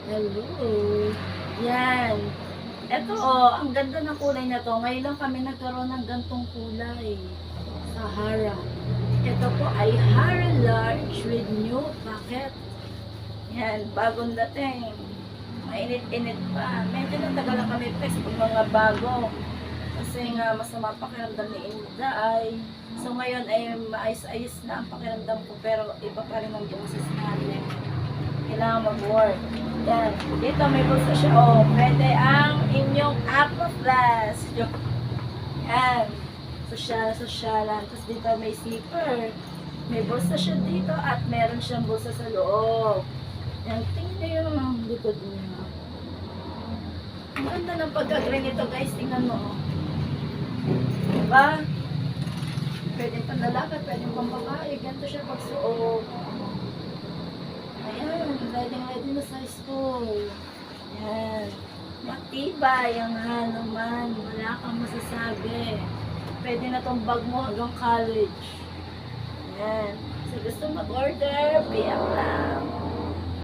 Hello. Yan. Eto, ang ganda ng kulay na to. Ngayon lang kami nagkaroon ng gantong kulay. Sahara. Ito po ay Hara Large with new packet. Yan, bagong dating. Mainit-init pa. Medyo natagal lang kami pes kung mga bago. Kasi nga masama pakiramdam ni Inda ay. So ngayon ay maayos-ayos na ang pakiramdam ko pero iba pa rin ang boses natin. Kailangan mag-work. Yan. Dito may bulsa siya. Oh, pwede ang inyong Apple Plus. Yan. Sosyalan. Tapos dito may zipper. May bulsa siya dito at meron siyang bulsa sa loob. Yan. Tingnan niyo yung likod niya. Ang ganda ng pagka-green nito guys. Tingnan mo. Oh. Diba? Pwede pang lalaki, pwede pang babae. Ganito siya pagsuot. Ayan, ready na sa school. Ayan. Matibay ang hanuman. Wala kang masasabi. Pwede na tong bag mo hanggang college. Ayan. So gusto mag-order, PM lang.